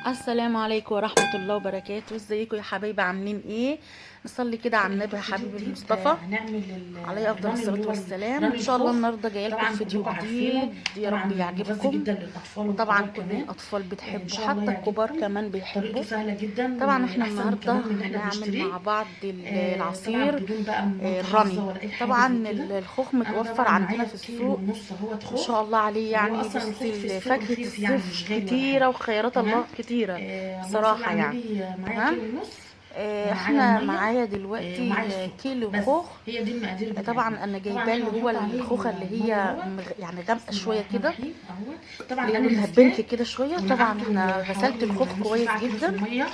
السلام عليكم ورحمة الله وبركاته. ازيكم يا حبايبي؟ عاملين ايه؟ نصلي كده على كده النبي في يا الفيديو حبيبي الجديد المصطفى هنعمل عليه افضل الرامي اللي الصلاة هو والسلام. ان رامي شاء الله الخوخ. النهارده جايه لكم طبعا فيديو كلكم عارفينه. جديد، يا طبعا رب مغذي يعجبكم. جدا للاطفال وطبعا والكبار كل كمان. الاطفال ان بتحبه، شاء الله حتى الكبار يعجبكم. كمان طريقته بيحبوا. سهله جدا طبعا احنا واحسن النهارده كمان من اللي احنا هنعمل بنشتريه. مع بعض طبعا العصير بدون بقى ماده الراني. حافظه ولا اي حاجه طبعا زي كده. الخوخ انا متوفر طبعا عندنا معايا في كيلو السوق ونص اهوت ما شاء خوخ. الله عليه. وهو يعني اصلا الخوخ في بصي السوق فاكهة رخيص، يعني مش الصيف غالي ولا كتيرة حاجه. وخيرات الله تمام. كتيرة اللهم صل بصراحة على يعني. النبي. معايا تمام. كيلو ونص. ومعايا احنا الميه. معايا ومعايا دلوقتي السكر كيلو بس. خوخ. هي دي المقادير بتاعتنا. طبعا انا طبعا جايباه احنا اللي هو هنحط عليه الخوخه اللي الميه هي اهوت. يعني غامقه بسم الله شويه الرحمن كده، الرحيم اهوت. طبعا اللي هي انا لونها بينك ماسكاه كده شويه. طبعا احنا ونقعته غسلت حوالي الخوخ نص كويس ساعه كده في جدا. الميه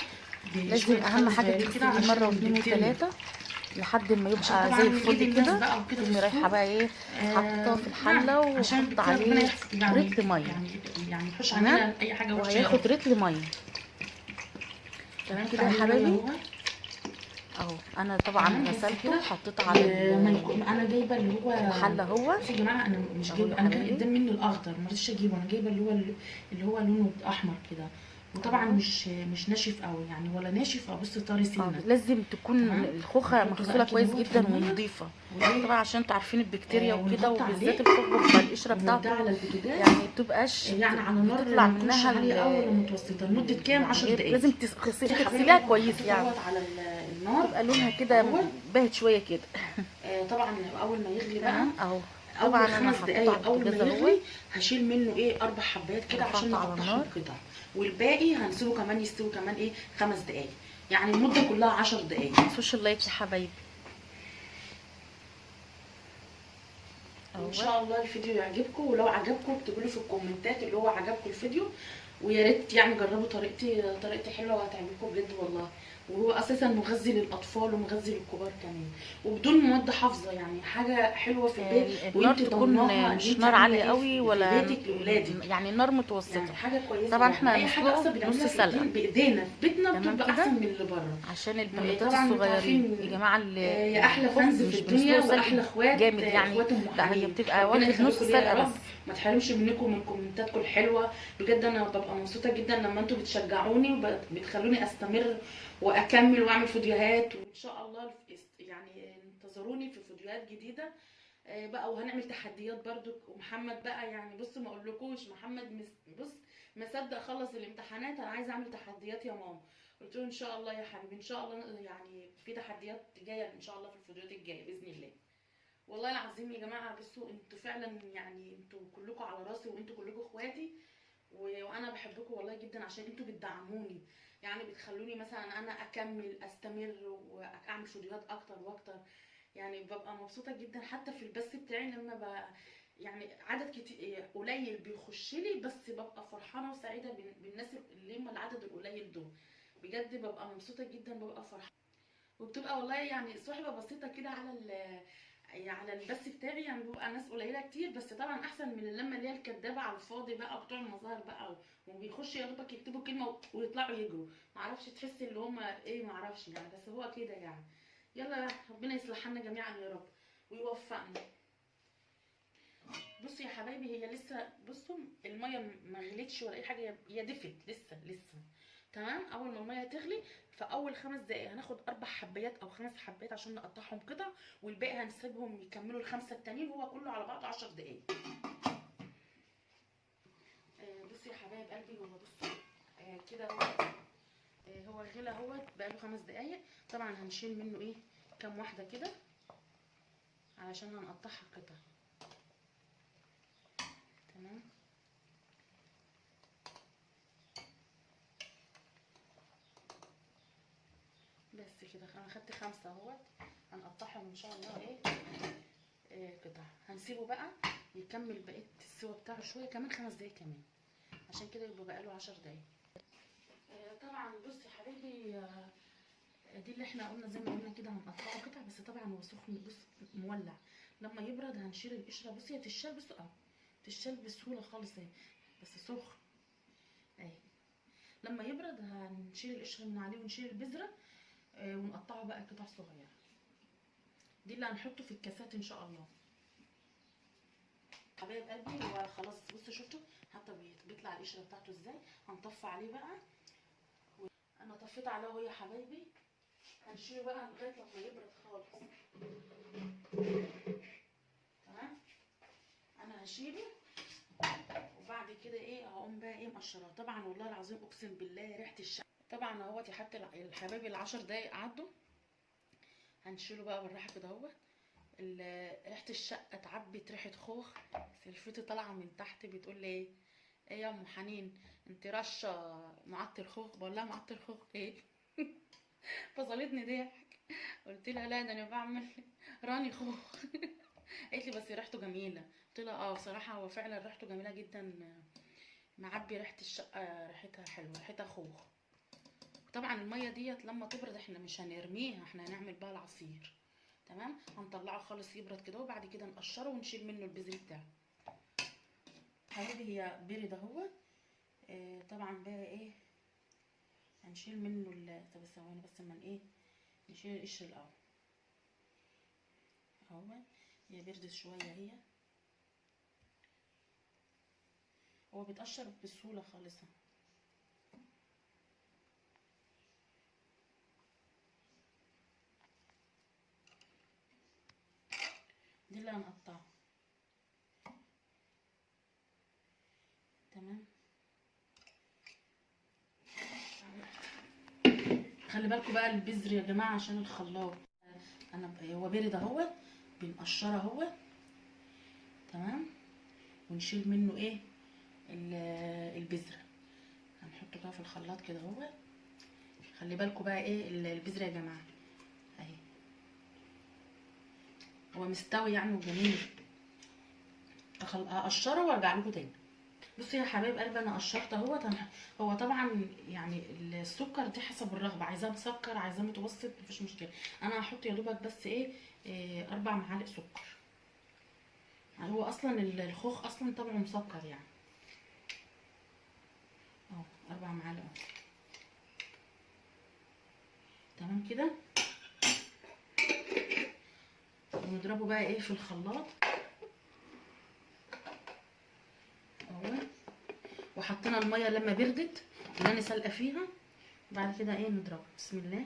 لازم بشويه اهم خل حاجه صغيرين كده تغسليه مره علشان واثنين البكتيريا. وثلاثه لحد ما عشان يبقى طبعا زي من ايد الفل الناس كده. بقى وكده في تقومي رايحه السوق. بقى ايه، حطاه في يعني الحله عشان وحط كده ربنا عليه يعني رتل ميه. يعني يحوش تمام. عننا اي حاجه وحشه يا رب. وهياخد رتل ميه. تمام نحط كده يا عليه الميه حبايبي. اهوت. اهو انا طبعا تمام بس غسلته كده. وحطيته على انا جايبه اللي هو. الحله اهو. بصي يا جماعه انا مش اهو جايبه، يا انا كان حبايبي. قدام مني الاخضر ما رضيتش اجيبه. انا جايبه اللي هو لونه احمر كده. وطبعا اهو. مش ناشف قوي يعني، ولا ناشف او بصي طري سنه. لازم تكون تمام. الخوخة نحطه بقى مغسولة كده كويس اهوت في جدا الميه. ونضيفة. وايه. طبعا عشان انتوا عارفين البكتيريا وكده، ونحط عليه. وبالذات الخوخ بيبقى القشرة ونوديه بتاعته على البوتاجاز. يعني متبقاش يعني على نار بتطلع ما تكونش منها عاليه قوي ولا متوسطه لمده كام يعني 10 هي دقائق. لازم بصي يا حبايبي تغسليها انا كويس حطيته يعني، اهوت على النار تبقى لونها كده اهوت. باهت شوية كده. طبعا اول ما يغلي بقى. تمام اهو. اول طبعا انا 5 دقايق حطيته على اول ما البوتاجاز اهو. يغلي هشيل منه 4 حبات كده عشان رفعته على نقطعهم النار. قطع. والباقي هنسيبه كمان يستوي كمان 5 دقايق. يعني المده كلها 10 دقايق. متنسوش اللايك يا حبايبي. وان اهو. شاء الله الفيديو يعجبكم، ولو عجبكم اكتبوا لي في الكومنتات اللي هو عجبكم الفيديو. ويا ريت يعني جربوا طريقتي حلوه وهتعجبكم بجد والله. وهو اساسا مغذي للاطفال ومغذي للكبار كمان، وبدون مواد حافظه. يعني حاجه حلوه في البيت النار وانت تكون ضمناها ان مش انت نار عامله عالية ايه قوي في ولا بيتك لاولادك. يعني النار يعني متوسطة. حاجه كويسه. طبعا يعني احنا اي حاجه اصلا هنسلقه نص بنعملها سلقة. بايدينا في بيتنا تمام بتبقى كده احسن من اللي بره. عشان البنوتات طبعا انتوا الصغيرين عارفين. يا جماعه اللي يا احلى الخوخ فانز في مش الدنيا بنسلقه سلق واحلى اخوات. جامد يعني، اخوات ام لا هي حنين. بتبقى ربنا واخد نص يخليكم ليا يا سلقه بس. رب. ما تحرمش منكم من كومنتاتكم الحلوه. بجد انا ببقى مبسوطه جدا لما انتوا بتشجعوني وبتخلوني استمر واكمل واعمل فيديوهات. وان شاء الله يعني انتظروني في فيديوهات جديده. بقى وهنعمل تحديات برضو. ومحمد بقى يعني بص ما اقولكوش محمد بص ما صدق خلص الامتحانات. انا عايزه اعمل تحديات يا ماما. قلت له ان شاء الله يا حبيبي ان شاء الله. يعني في تحديات جايه ان شاء الله في الفيديوهات الجايه باذن الله. والله العظيم يا جماعه بصوا انتوا فعلا يعني انتوا كلكم على راسي وانتوا كلكم اخواتي. وانا بحبكم والله جدا عشان انتوا بتدعموني. يعني بتخلوني مثلا انا اكمل استمر واعمل فيديوهات اكتر واكتر. يعني ببقى مبسوطه جدا حتى في البث بتاعي لما يعني عدد كتير قليل بيخش لي، بس ببقى فرحانه وسعيده بالناس اللي هم العدد القليل دول. بجد ببقى مبسوطه جدا ببقى فرحانه. وبتبقى والله يعني صحبه بسيطه كده على البث بتاعي. يعني بيبقى ناس قليله كتير، بس طبعا احسن من اللمه اللي هي الكدابه على الفاضي بقى بتوع المظاهر بقى. وبيخشوا يا دوبك يكتبوا كلمه ويطلعوا يجروا. معرفش تحسي اللي هم ايه، معرفش يعني، بس هو كده يعني. يلا ربنا يصلح حالنا جميعا يا رب ويوفقنا. بصوا يا حبايبي هي لسه بصوا الميه ما غليتش ولا اي حاجه، هي دفت لسه. تمام. اول ما الميه تغلي في اول 5 دقايق هناخد 4 حبات او 5 حبات عشان نقطعهم قطع. والباقي هنسيبهم يكملوا الخمسه التانيين. هو كله على بعضه 10 دقايق. بصوا يا حبايب قلبي هو بصوا كده هو غلى اهوت بقاله 5 دقايق. طبعا هنشيل منه كام واحده كده علشان هنقطعها قطع. تمام. بس كده انا خدت 5 اهوت. هنقطعهم ان شاء الله قطع. هنسيبه بقى يكمل بقيه السوا بتاعه شويه كمان 5 دقايق كمان عشان كده يبقى بقاله 10 دقايق. طبعا بصي يا حبايبي دي اللي احنا قلنا زي ما قلنا كده هنقطعه قطع. بس طبعا هو سخن بص مولع. لما يبرد هنشيل القشره. بصي هي تتشال بصوا تتشال بسهوله خالص اهي، بس سخن اهي. لما يبرد هنشيل القشره من عليه ونشيل البذره ونقطعه بقى قطع صغيره. دي اللي هنحطه في الكاسات ان شاء الله. حبايب قلبي هو خلاص بصوا شفتوا حتى بيطلع القشره بتاعته ازاي. هنطفي عليه بقى طفيت عليه اهو يا حبايبي. هنشيله بقى لغايه لما يبرد خالص. تمام، انا هشيله وبعد كده ايه هقوم بقى ايه مقشراه. طبعا والله العظيم اقسم بالله ريحه الشقه طبعا اهوت. حتى الحبايب العشر دقايق عدوا. هنشيله بقى بالراحه كده اهوت. ريحه الشقه اتعبت ريحه خوخ. سلفتي طالعه من تحت بتقول لي ايه يا ام حنين انت رشه معطر خوخ؟ بقول لها معطر خوخ ايه؟ فصلتني ضحك. قلت لها لا ده انا بعمل راني خوخ. قالت لي بس ريحته جميله. قلت لها اه بصراحه هو فعلا ريحته جميله جدا. معبي ريحه الشقه ريحتها حلوه ريحتها خوخ. طبعا الميه ديت لما تبرد احنا مش هنرميها، احنا هنعمل بقى العصير. تمام، هنطلعه خالص يبرد كده وبعد كده نقشره ونشيل منه البذر بتاعه. حبيبي هي برد اهو. طبعا بقى ايه هنشيل منه طب ثواني بس اما ايه نشيل القشر الاول اهو. هي بردت شويه هي. هو بيتقشر بسهوله خالص. دي اللي هنقطعها. تمام، خلي بالكم بقى البذر يا جماعه عشان الخلاط. انا هو بارد اهو بنقشره اهو. تمام، ونشيل منه ايه البذره. هنحطه بقى في الخلاط كده اهو. خلي بالكم بقى ايه البذره يا جماعه اهي. هو مستوي يعني وجميل. هقشره وارجع لكم تاني. بصوا يا حبايب قلبي انا قشرت اهوت. هو طبعا يعني السكر دي حسب الرغبه، عايزاه مسكر عايزاه متوسط مفيش مشكله. انا هحط يا دوبك بس ايه 4 معالق سكر. يعني هو اصلا الخوخ اصلا طبعه مسكر يعني اهو 4 معالق اهو. تمام كده، ونضربه بقى ايه في الخلاط اهو. وحطينا الميه لما بردت اللي انا سالقه فيها. بعد كده ايه نضربه. بسم الله.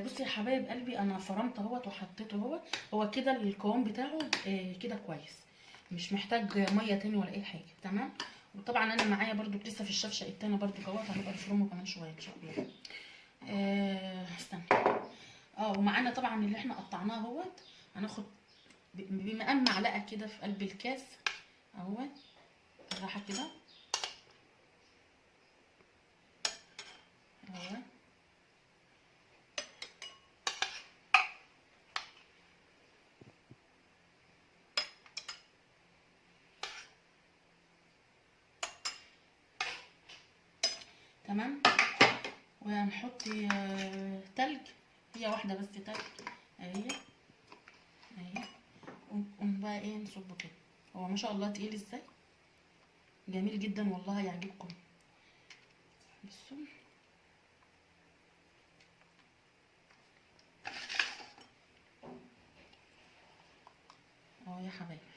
بصي يا حبايب قلبي انا فرمت اهوت وحطيته اهوت. هو كده القوام بتاعه كده كويس، مش محتاج ميه تاني ولا اي حاجه. تمام، وطبعا انا معايا برضو لسه في الشفشه التاني برضو اهوت هنبقى نفرمه كمان شويه ان شاء الله. استنى. ومعانا طبعا اللي احنا قطعناه اهوت. هناخد بمقام معلقه كده في قلب الكاس اهوت بالراحه كده اهوت. تمام، وهنحط تلج. هي واحده بس تلج اهي اهي. ونقوم بقى ايه نصبه كده. هو ما شاء الله تقيل ازاي، جميل جدا والله هيعجبكم. بصوا اهو يا حبايبي.